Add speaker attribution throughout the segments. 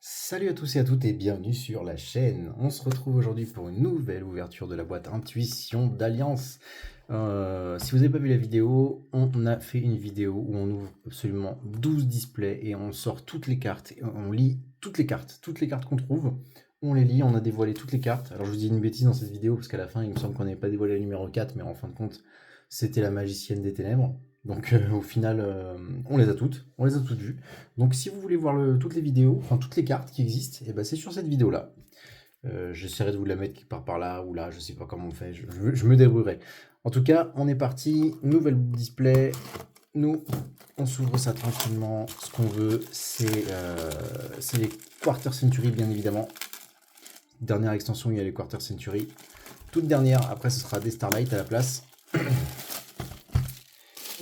Speaker 1: Salut à tous et à toutes et bienvenue sur la chaîne. On se retrouve aujourd'hui pour une nouvelle ouverture de la boîte Intuition d'Alliance. Si vous n'avez pas vu la vidéo, on a fait une vidéo où on ouvre absolument 12 displays et on sort toutes les cartes. Et on lit toutes les cartes qu'on trouve. On les lit, on a dévoilé toutes les cartes. Alors je vous dis une bêtise dans cette vidéo parce qu'à la fin il me semble qu'on n'avait pas dévoilé le numéro 4, mais en fin de compte c'était la magicienne des ténèbres. Donc au final on les a toutes vues. Donc si vous voulez voir toutes les vidéos, enfin toutes les cartes qui existent, et ben c'est sur cette vidéo là. J'essaierai de vous la mettre quelque part par là ou là, je sais pas comment on fait, je me débrouillerai. En tout cas, on est parti, nouvelle display. Nous, on s'ouvre ça tranquillement. Ce qu'on veut, c'est les Quarter Century, bien évidemment. Dernière extension, il y a les Quarter Century. Toute dernière, après ce sera des Starlight à la place.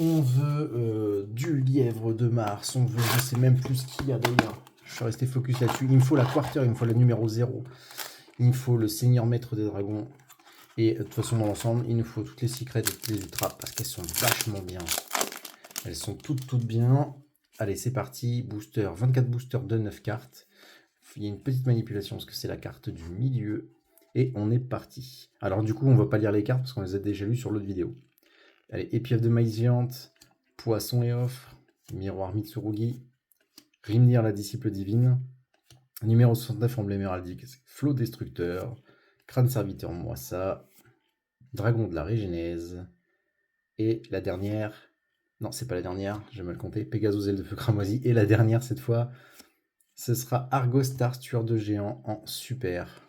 Speaker 1: On veut du lièvre de Mars, on veut, je sais même plus ce qu'il y a d'ailleurs. Je suis resté focus là-dessus. Il me faut la quarter, il me faut la numéro 0. Il me faut le seigneur maître des dragons. Et de toute façon, dans l'ensemble, il nous faut toutes les secrets et toutes les ultras parce qu'elles sont vachement bien. Elles sont toutes bien. Allez, c'est parti. Booster, 24 boosters de 9 cartes. Il y a une petite manipulation parce que c'est la carte du milieu. Et on est parti. Alors du coup, on va pas lire les cartes parce qu'on les a déjà lues sur l'autre vidéo. Allez, épieuve de maïs géante, poisson et offre, miroir Mitsurugi, Rimnir la disciple divine, numéro 69 emblème héraldique, flot destructeur, crâne serviteur moissa, dragon de la régénèse, et la dernière, non c'est pas la dernière, j'ai mal compté, Pégasos aile de feu cramoisi, et la dernière cette fois, ce sera Argostar tueur de géants en super.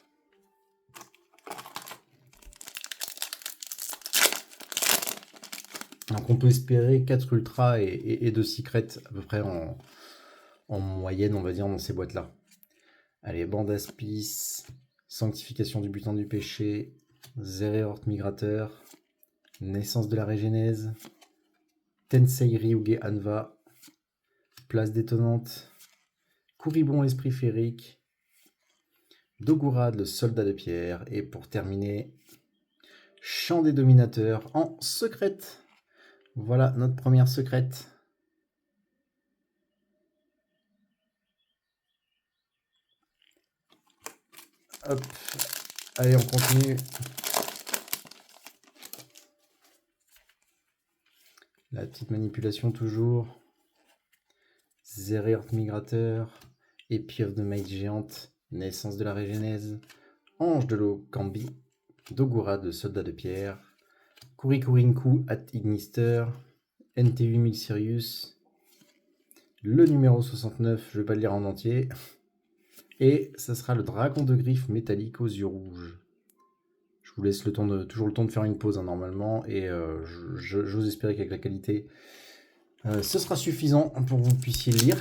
Speaker 1: Donc on peut espérer 4 ultras et 2 secrets à peu près en moyenne, on va dire, dans ces boîtes-là. Allez, bande aspice, sanctification du butin du péché, Zerehort migrateur, naissance de la régénèse, Tensei Ryuge Anva, place détonnante, Kuribon l'esprit féerique, Dogurad le soldat de pierre, et pour terminer, Chant des dominateurs en secrète. Voilà notre première secrète. Hop, allez, on continue. La petite manipulation toujours. Zerehort migrateur, épieuve de maïs géante, naissance de la régénèse, ange de l'eau Cambi, Dogura de soldat de pierre, Kurikurinku at Ignister, NT8000 Sirius, le numéro 69, je vais pas le lire en entier, et ça sera le dragon de griffe métallique aux yeux rouges. Je vous laisse toujours le temps de faire une pause hein, normalement, et j'ose espérer qu'avec la qualité, ce sera suffisant pour que vous puissiez le lire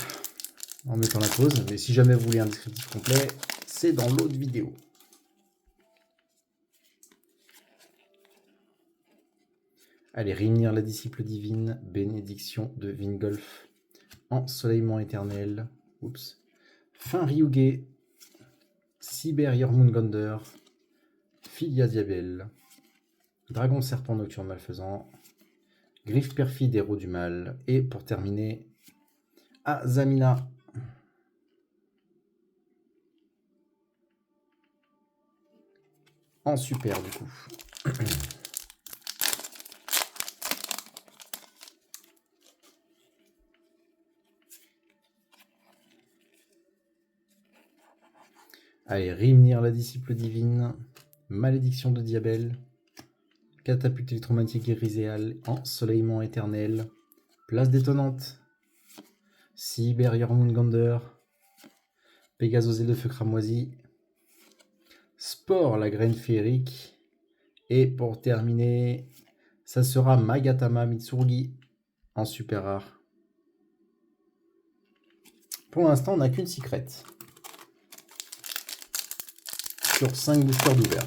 Speaker 1: en mettant la pause. Mais si jamais vous voulez un descriptif complet, c'est dans l'autre vidéo. Allez, Rimnir la disciple divine, bénédiction de Vingolf, ensoleillement éternel, oups, fin Ryuge, Cyber Jormungandr, Filia Diabel, dragon serpent nocturne malfaisant, griffe perfide héros du mal, et pour terminer, Azamina. En super du coup. Allez, Rimnir la disciple divine, malédiction de Diabel, catapulte électromagnétique iriséale, ensoleillement éternel, place détonnante, Cyber Jormungandr, Pégasos aile de feu cramoisi, Spore la graine féerique, et pour terminer, ça sera Magatama Mitsurugi en super rare. Pour l'instant, on n'a qu'une secrète sur 5 boosters d'ouvert.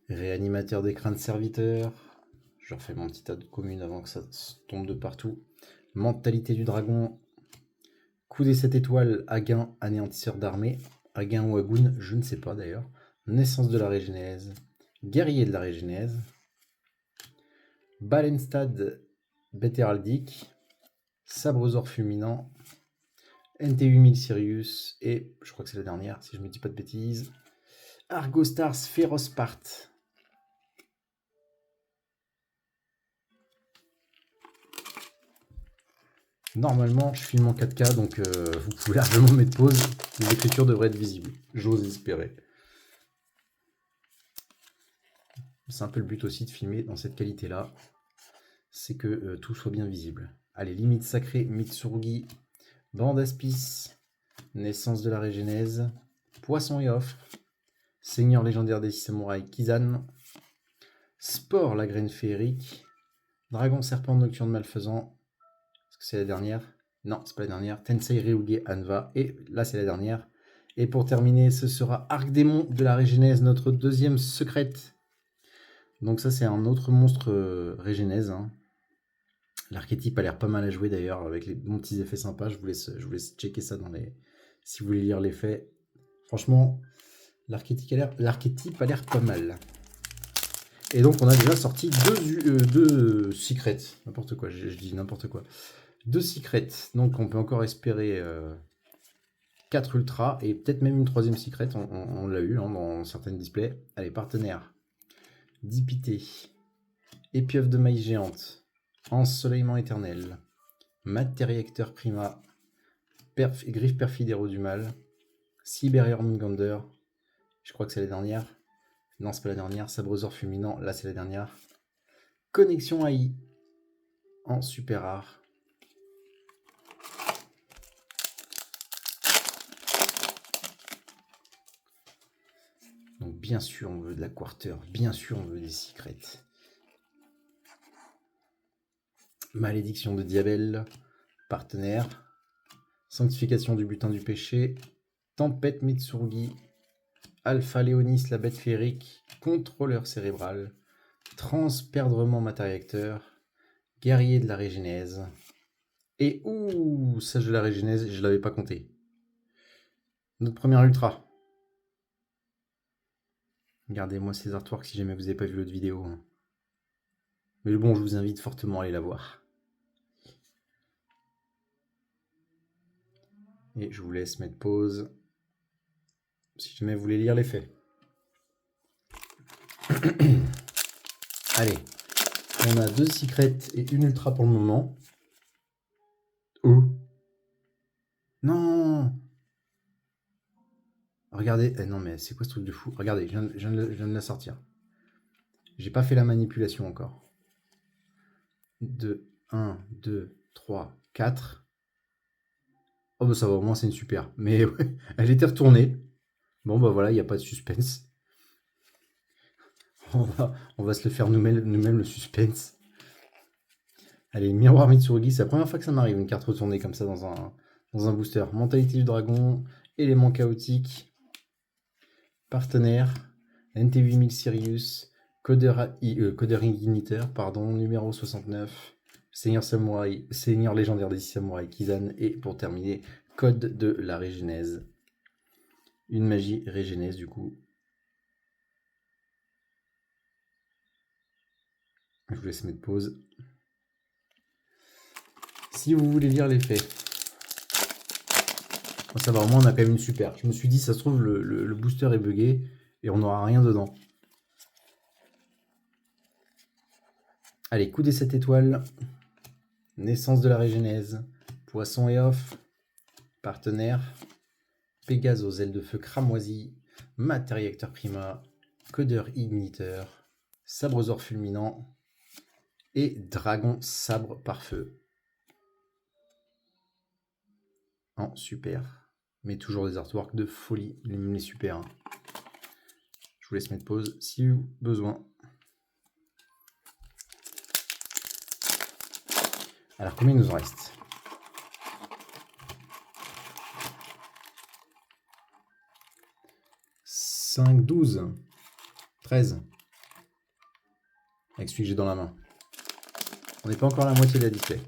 Speaker 1: Réanimateur des crânes serviteurs. Je refais mon petit tas de communes avant que ça tombe de partout. Mentalité du dragon. Coup des 7 étoiles, Aguin, anéantisseur d'armée. Aguin ou Agun, je ne sais pas d'ailleurs. Naissance de la régénèse. Guerrier de la régénèse. Balenstad, bête héraldique, Sabrezor fulminant, NT8000 Sirius, et je crois que c'est la dernière, si je ne me dis pas de bêtises, Argostars Ferospart. Normalement, je filme en 4K, donc vous pouvez largement mettre pause. Les écritures devraient être visibles, j'ose espérer. C'est un peu le but aussi de filmer dans cette qualité-là, c'est que tout soit bien visible. Allez, limite sacrée, Mitsurugi, Bandaspis, naissance de la régénèse, Poisson et offre, Seigneur légendaire des 6 samouraïs Kizan, Spore la graine féerique, Dragon serpent nocturne malfaisant. Est-ce que c'est la dernière? Non, c'est pas la dernière. Tensei Ryuge Anva, et là c'est la dernière. Et pour terminer, ce sera Arc-Démon de la régénèse, notre deuxième secrète. Donc ça c'est un autre monstre régénèse. Hein. L'archétype a l'air pas mal à jouer d'ailleurs, avec les bons petits effets sympas. Je vous laisse checker ça dans les... si vous voulez lire l'effet. Franchement, l'archétype a l'air pas mal. Et donc on a déjà sorti deux secrets. N'importe quoi, je dis n'importe quoi. 2 secrets. Donc on peut encore espérer 4 ultras et peut-être même une 3e secret. On l'a eu hein, dans certaines displays. Allez, partenaire. Dipité. Épieuvre de maïs géante. Ensoleillement éternel. Matériacteur prima. Griffe perfide héros du mal. Cyber-Jormungandr. Je crois que c'est la dernière. Non, c'est pas la dernière. Sabrezor fulminant. Là, c'est la dernière. Connexion AI. En super rare. Donc bien sûr on veut de la quarter, bien sûr on veut des secrets. Malédiction de Diabel, partenaire. Sanctification du butin du péché, Tempête Mitsurugi, Alpha Léonis la bête féerique, contrôleur cérébral, Transperdrement matériacteur, guerrier de la régénèse, et ouh, sage de la régénèse, je l'avais pas compté. Notre première ultra. Regardez-moi ces artworks si jamais vous n'avez pas vu l'autre vidéo. Mais bon, je vous invite fortement à aller la voir. Et je vous laisse mettre pause si jamais vous voulez lire les faits. Allez, on a 2 secrets et une ultra pour le moment. Oh non. Regardez, non mais c'est quoi ce truc de fou? Regardez, je viens de la sortir. J'ai pas fait la manipulation encore. 2, 1, 2, 3, 4. Oh bah ça va, au moins c'est une super. Mais ouais, elle était retournée. Bon bah voilà, il n'y a pas de suspense. On va se le faire nous-mêmes le suspense. Allez, Miroir Mitsurugi, c'est la première fois que ça m'arrive, une carte retournée comme ça dans un booster. Mentalité du dragon, élément chaotique, partenaire, NT8000 Sirius, codeur igniteur, pardon, numéro 69, Seigneur Samouraï, Seigneur légendaire des 6 samouraïs Kizan, et pour terminer, code de la régénèse. Une magie régénèse du coup. Je vous laisse mettre pause. Si vous voulez lire les faits. Ça va, au moins on a quand même une super. Je me suis dit, ça se trouve, le booster est buggé et on n'aura rien dedans. Allez, coup des 7 étoiles. Naissance de la régénèse. Poisson et off. Partenaire. Pégase aux ailes de feu cramoisi. Matériacteur prima. Codeur igniteur. Sabrezor fulminant. Et dragon sabre par feu. En super. Mais toujours des artworks de folie. Les super. Hein. Je vous laisse mettre pause si vous avez besoin. Alors, combien il nous en reste? 5, 12, 13. Avec celui que j'ai dans la main. On n'est pas encore à la moitié de la display.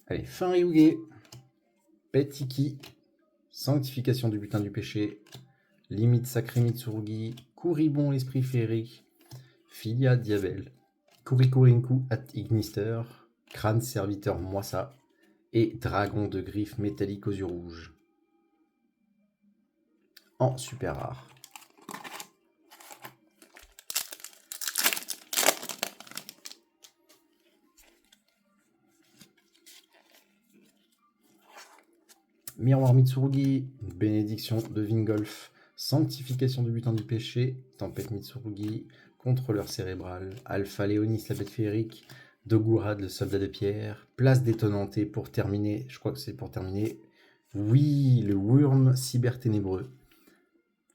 Speaker 1: Allez, fin Ryuge, Petiki, Sanctification du butin du péché, Limite Sacré Mitsurugi, Kuribon l'Esprit Féerique, Filia Diabel, Kurikurinku at Ignister, Crâne Serviteur Moissa et Dragon de Griffes Métalliques aux yeux rouges. En super rare. Miroir Mitsurugi, Bénédiction de Vingolf, Sanctification du butin du péché, Tempête Mitsurugi, Contrôleur cérébral, Alpha Léonis la bête féerique, Dogurad le soldat de pierre, Place détonnante et pour terminer, je crois que c'est pour terminer, oui, le Wurm cyberténébreux.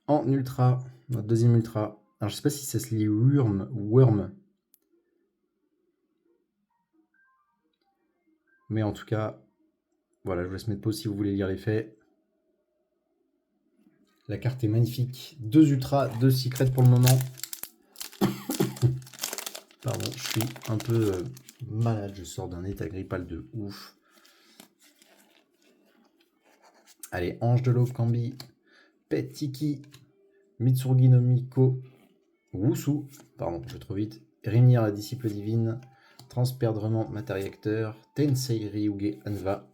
Speaker 1: En ultra, notre deuxième ultra, alors je sais pas si ça se lit Wurm ou Worm, mais en tout cas, voilà, je vous laisse mettre pause si vous voulez lire les faits. La carte est magnifique. 2 ultras, 2 secrets pour le moment. Pardon, je suis un peu malade. Je sors d'un état grippal de ouf. Allez, Ange de l'Okambi, Pet Tiki, Mitsurugi no Miko, Wusu, pardon, je vais trop vite, Rimnir la disciple divine, Transperdrement matériacteur, Tensei Ryuge Anva,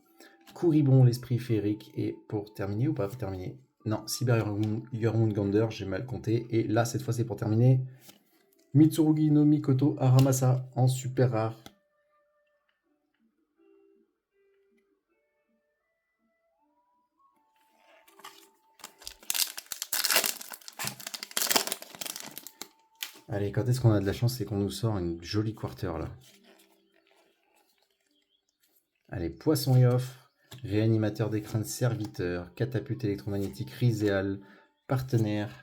Speaker 1: Kuribon l'esprit féerique, et pour terminer ou pas pour terminer, non, Cyber Jormungandr, j'ai mal compté, et là cette fois c'est pour terminer, Mitsurugi no Mikoto Aramasa en super rare. Allez, quand est-ce qu'on a de la chance, c'est qu'on nous sort une jolie quarter là. Allez, Poisson et offre, Réanimateur des crânes serviteur, Catapulte électromagnétique Riséal, Partenaire,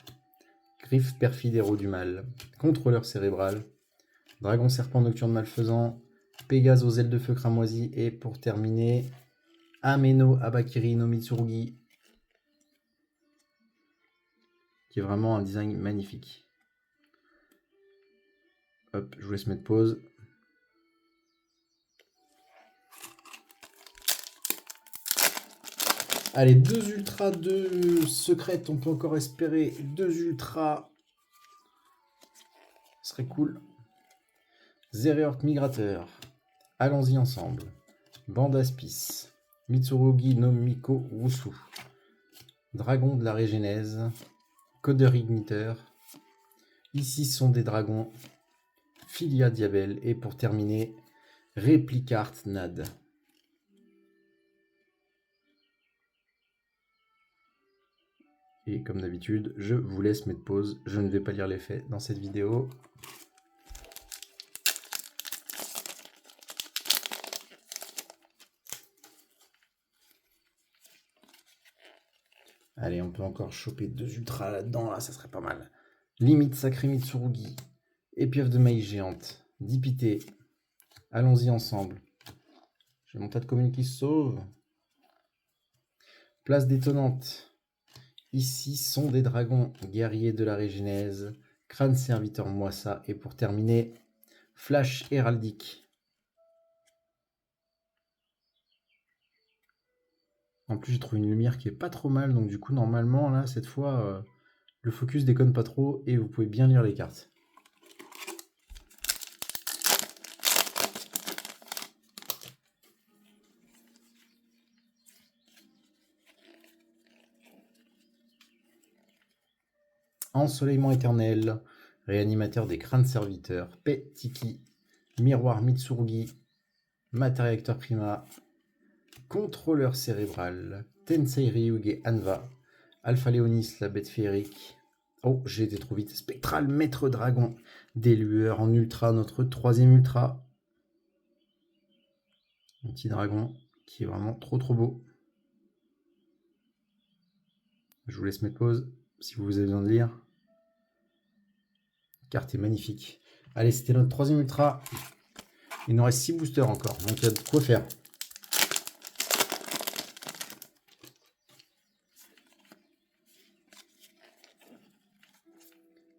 Speaker 1: Griffe perfide héros du mal, Contrôleur cérébral, Dragon serpent nocturne malfaisant, Pégase aux ailes de feu cramoisi, et pour terminer, Ameno Abakiri no Mitsurugi, qui est vraiment un design magnifique. Hop, je vous laisse mettre pause. Allez, 2 ultras, 2 secrètes, on peut encore espérer 2 ultras. Ce serait cool. Zéréorque migrateur, allons-y ensemble. Bandaspice, Mitsurugi no Miko Wusu, Dragon de la Régénèse, Codeur igniteur. Ici sont des dragons, Filia Diabel, et pour terminer, Réplicarte Nad. Et comme d'habitude, je vous laisse mettre pause. Je ne vais pas lire les faits dans cette vidéo. Allez, on peut encore choper 2 ultras là-dedans, là, ça serait pas mal. Limite Sacré Mitsurugi, Épieuvre de maïs géante, Dipité, allons-y ensemble. J'ai mon tas de communes qui se sauvent. Place détonnante. Ici sont des dragons, guerriers de la Régénèse, Crâne serviteur Moissa, et pour terminer, Flash héraldique. En plus, j'ai trouvé une lumière qui est pas trop mal, donc du coup, normalement, là, cette fois, le focus déconne pas trop et vous pouvez bien lire les cartes. Ensoleillement éternel, Réanimateur des crânes serviteurs, Pet Tiki, Miroir Mitsurugi, Matériacteur Prima, Contrôleur cérébral, Tensei Ryuge Anva, Alpha Léonis la bête féerique. Oh, j'ai été trop vite. Spectral maître dragon, des lueurs en ultra, notre 3e ultra. Un petit dragon qui est vraiment trop beau. Je vous laisse mettre pause si vous avez besoin de lire. La carte est magnifique. Allez, c'était notre 3e ultra. Il nous reste 6 boosters encore, donc il y a de quoi faire.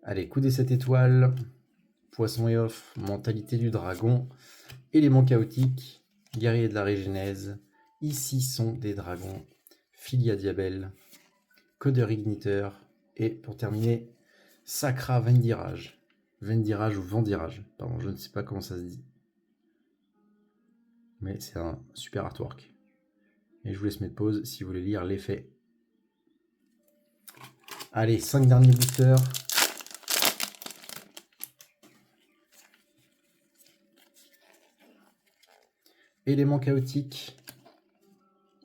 Speaker 1: Allez, coup des 7 étoiles, Poisson et off, Mentalité du dragon, Élément chaotique, Guerrier de la Régénèse, Ici sont des dragons, Filia Diabel, Codeur igniteur, Et pour terminer, Sacra Vendirage. Vendirage ou Vendirage. Pardon, je ne sais pas comment ça se dit. Mais c'est un super artwork. Et je vous laisse mettre pause si vous voulez lire l'effet. Allez, 5 derniers boosters. Élément chaotique.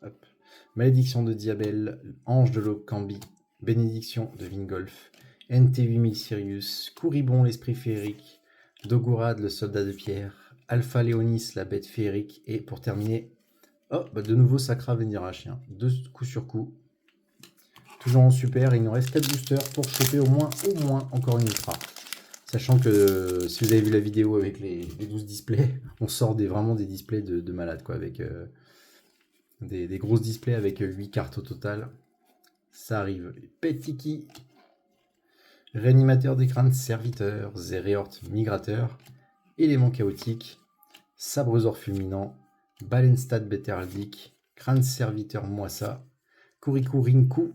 Speaker 1: Hop. Malédiction de Diabel. Ange de Locambi. Bénédiction de Vingolf. NT8000 Sirius. Couribon l'esprit féerique. Dogurad le soldat de pierre. Alpha Léonis la bête féerique. Et pour terminer, oh, bah de nouveau Sacra Vendirage. Deux coups sur coup. Toujours en super, il nous reste 4 boosters pour choper au moins encore une ultra. Sachant que si vous avez vu la vidéo avec les 12 displays, on sort vraiment des displays de malade, quoi, avec des grosses displays avec 8 cartes au total. Ça arrive. Petiki, Réanimateur des crânes serviteur, Zéréort migrateur, Élément chaotique, Sabrezor fulminant, Balenstad Betheraldic, Crâne serviteur Moissa, Kuriku Rinku,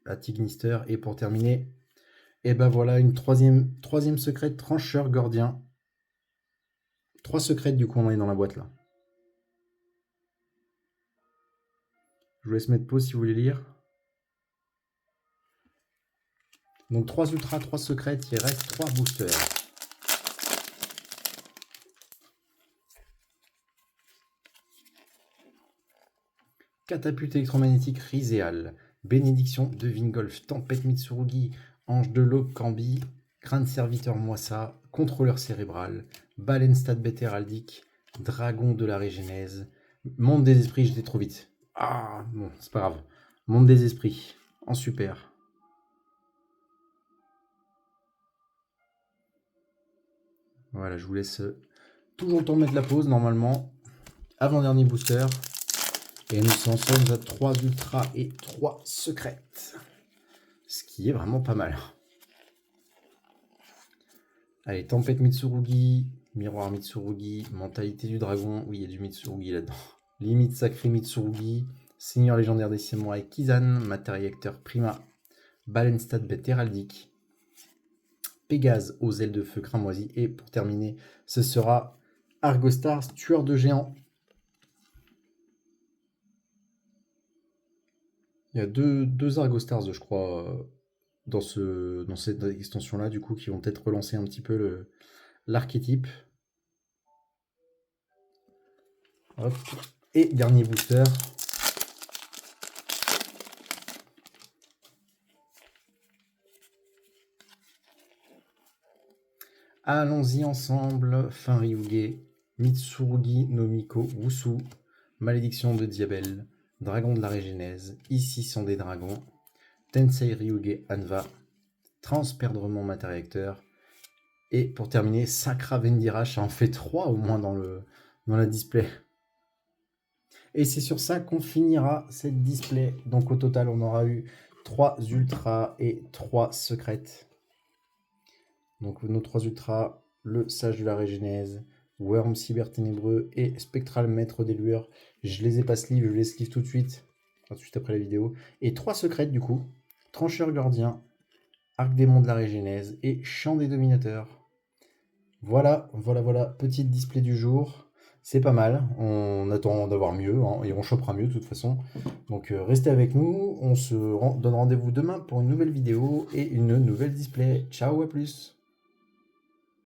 Speaker 1: la Tignister, et pour terminer, et ben voilà une troisième secrète, Trancheur Gordien. 3 secrètes du coup on est dans la boîte là. Je vous laisse mettre pause si vous voulez lire. Donc 3 ultras, 3 secrètes, il reste 3 boosters. Catapulte électromagnétique Rizéal, Bénédiction de Vingolf, Tempête Mitsurugi, Ange de Locambi, Crâne serviteur Moissa, Contrôleur cérébral, Balenstad Betheraldic, Dragon de la Régénèse, Monde des esprits, j'étais trop vite. Ah, bon, c'est pas grave. Monde des esprits, en super. Voilà, je vous laisse toujours le temps de mettre la pause normalement. Avant-dernier booster. Et nous en sommes à 3 ultras et 3 secrètes. Ce qui est vraiment pas mal. Allez, Tempête Mitsurugi, Miroir Mitsurugi, Mentalité du Dragon. Oui, il y a du Mitsurugi là-dedans. Limite Sacré Mitsurugi, Seigneur légendaire des samouraïs Kizan, Matériacteur Prima, Balenstad Bête Héraldique, Pégase aux ailes de feu cramoisi. Et pour terminer, ce sera Argostars, tueur de géants. Il y a deux Argostars, je crois, dans cette extension-là, du coup, qui vont peut-être relancer un petit peu l'archétype. Hop. Et dernier booster. Allons-y ensemble. Fin Ryuge, Mitsurugi no Miko Wusu, Malédiction de Diabel, Dragon de la Régénèse, Ici sont des dragons, Tensei Ryuge Anva, Transperdrement Matériacteur, et pour terminer, Sacra Vendirage, ça en fait 3 au moins dans la display. Et c'est sur ça qu'on finira cette display. Donc au total, on aura eu 3 ultras et 3 secrètes. Donc nos 3 ultras, le Sage de la Régénèse, Worm Cyberténébreux et Spectral Maître des Lueurs. Je les ai pas sleeve, je les sleeve tout de suite après la vidéo. Et 3 secrètes du coup, Trancheur Gordien, Arc Démon de la Régénèse et Chant des Dominateurs. Voilà, petite display du jour. C'est pas mal, on attend d'avoir mieux, hein, et on chopera mieux de toute façon. Donc restez avec nous, on se donne rendez-vous demain pour une nouvelle vidéo et une nouvelle display. Ciao, à plus!